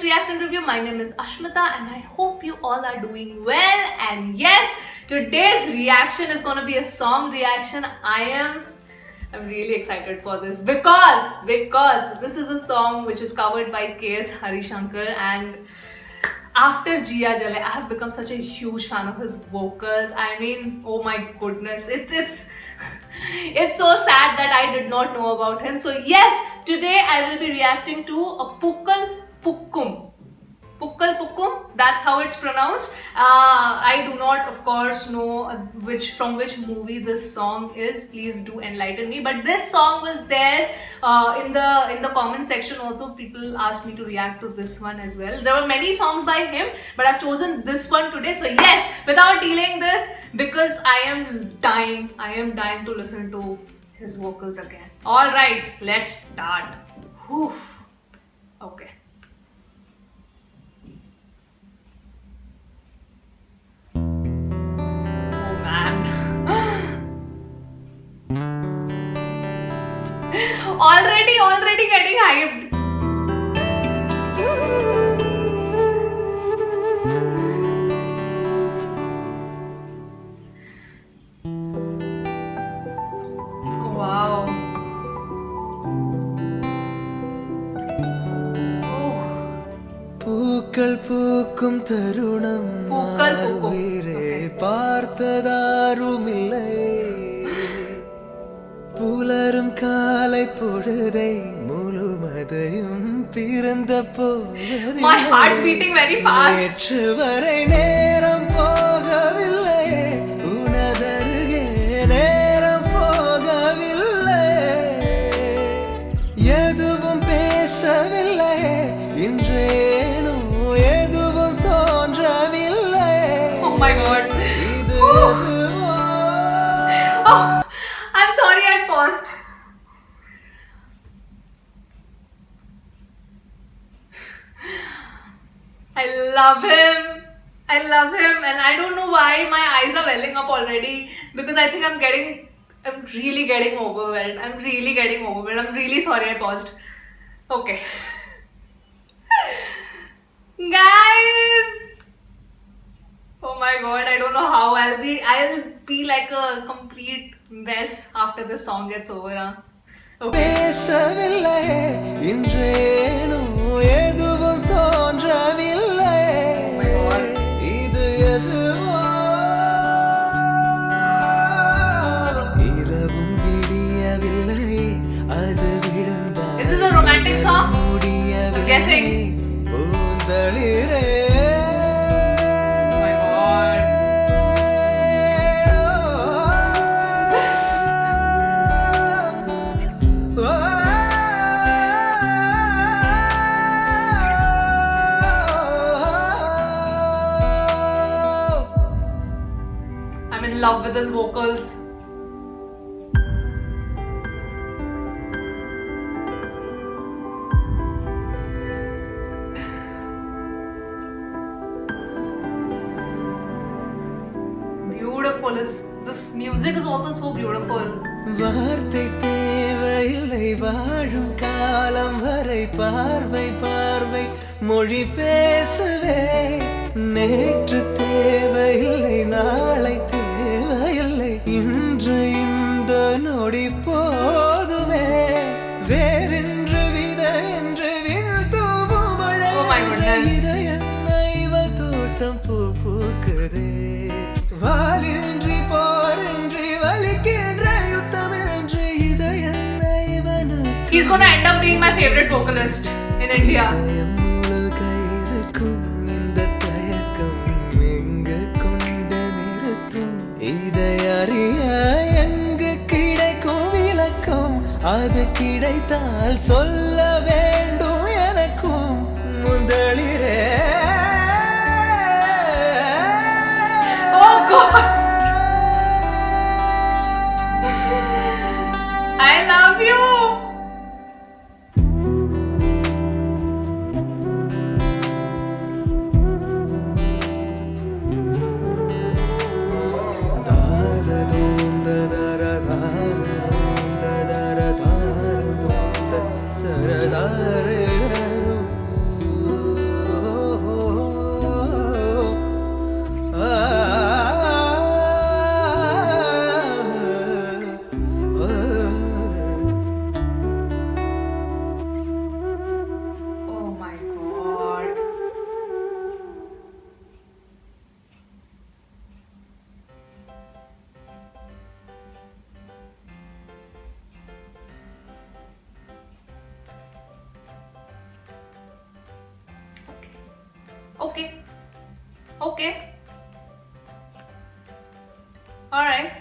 React and Review. My name is Ashmita and I hope you all are doing well. And yes, today's reaction is going to be a song reaction. I'm really excited for this because this is a song which is covered by K.S. Harishankar, and after Jia Jale, I have become such a huge fan of his vocals. I mean, oh my goodness, it's so sad that I did not know about him. So yes, today I will be reacting to a Pukkal Pukkum. Pukkal Pukkum, that's how it's pronounced. I do not, of course, know from which movie this song is. Please do enlighten me. But this song was there in the comment section. Also, people asked me to react to this one as well. There were many songs by him, but I've chosen this one today. So yes, without delaying this, because I am dying to listen to his vocals again. All right, let's start. Whew. Okay. Already getting hyped. Wow. பூக்கள் பூக்கும் தருணம் உயிரே பார்த்ததாருமில்லை புலரும் காலை பொழுதை முழுமதையும் பிறந்த போது My heart's beating very fast. நேற்று வரை நேரம் போகவில்லை உனதருகே நேரம் போகவில்லை எதுவும் பேசவில்லை இன்றேனோ எதுவும் தோன்றவில்லை. Oh my god. இது I'm sorry I paused. I love him and I don't know why my eyes are welling up already, because I think I'm really getting overwhelmed. I'm really sorry I paused. Okay. Guys! Oh my god, I don't know how I'll be like a complete mess after the song gets over. Okay. பேசவில்லை இன்றேனோ எதுவும் தோன்றவில்லை இது எதுவோ இரவும் விடியவில்லை அது விழுந்தால் Is this a romantic song? முடியவில்லை I'm guessing. பூந்தளிரே I'm in love with his vocals. Beautiful. This music is also so beautiful. வார்த்தை தேவையில்லை வாழும் காலம் வரை பார்வை பார்வை மொழி பேசவே நேற்று தேவையில்லை நாளை தேவையில்லை இன்று இந்த நொடி போதுமே வேறென்று வித என்று வீழ்த்தூவும் மழை இதை என்ன இவள் தோட்டம் பூ பூக்குதே வாலின்றி போரின்றி வலிக்கின்ற யுத்தம் என்று இதை என்ன இவனுக்கு He's gonna end up being my favorite vocalist in India. அது கிடைத்தால் சொல்ல வேண்டும் எனக்கும் முதலிரே. Oh God, I love you. Okay. Alright.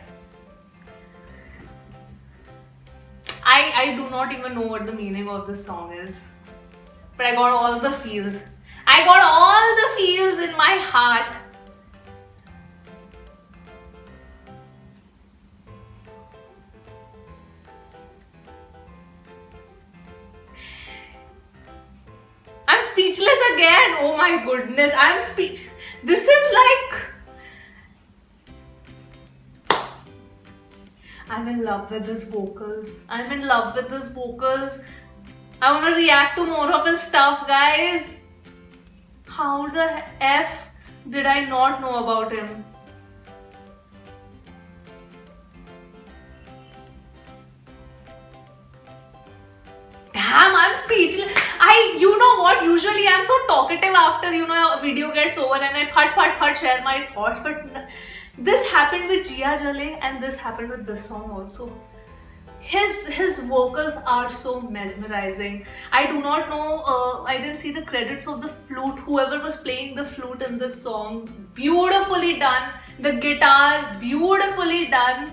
I do not even know what the meaning of this song is. But I got all the feels. I got all the feels in my heart. I'm speechless again. Oh my goodness. I'm speechless. This is like... I'm in love with his vocals. I'm in love with his vocals. I want to react to more of his stuff, guys. How the F did I not know about him? Damn, I'm speechless. You know what? Usually I'm so talkative after, a video gets over and I share my thoughts. But this happened with Jia Jale and this happened with this song also. His vocals are so mesmerizing. I do not know, I didn't see the credits of the flute. Whoever was playing the flute in this song, beautifully done. The guitar, beautifully done.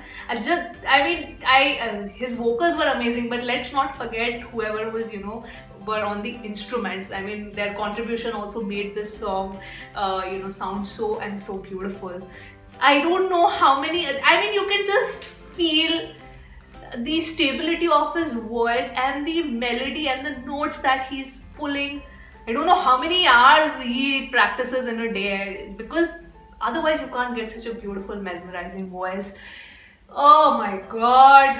His vocals were amazing, but let's not forget whoever was, were on the instruments. I mean, their contribution also made this song, sound so and so beautiful. I don't know how many, you can just feel the stability of his voice and the melody and the notes that he's pulling. I don't know how many hours he practices in a day, because otherwise you can't get such a beautiful, mesmerizing voice. Oh my god.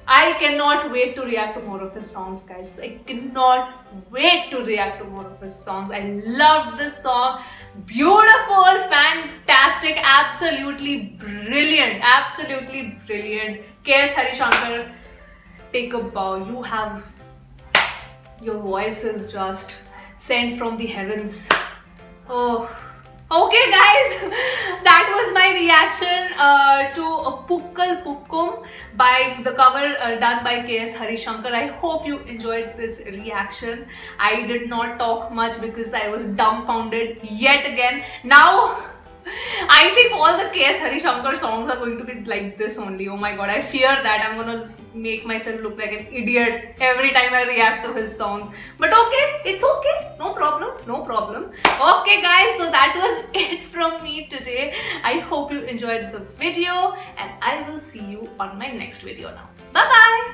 I cannot wait to react to more of his songs, guys. I cannot wait to react to more of his songs. I loved this song. Beautiful, fantastic, absolutely brilliant. Absolutely brilliant. K.S. Harishankar, take a bow. Your voice is just sent from the heavens. Oh. Okay guys, that was my reaction to Pukkal Pukkum by the cover done by K.S. Harishankar. I hope you enjoyed this reaction. I did not talk much because I was dumbfounded yet again. Now, I think all the K.S. Harishankar songs are going to be like this only. Oh my god, I fear that I'm gonna make myself look like an idiot every time I react to his songs. But okay, it's okay. No problem, no problem. Okay guys, so that was it from me today. I hope you enjoyed the video and I will see you on my next video now. Bye bye.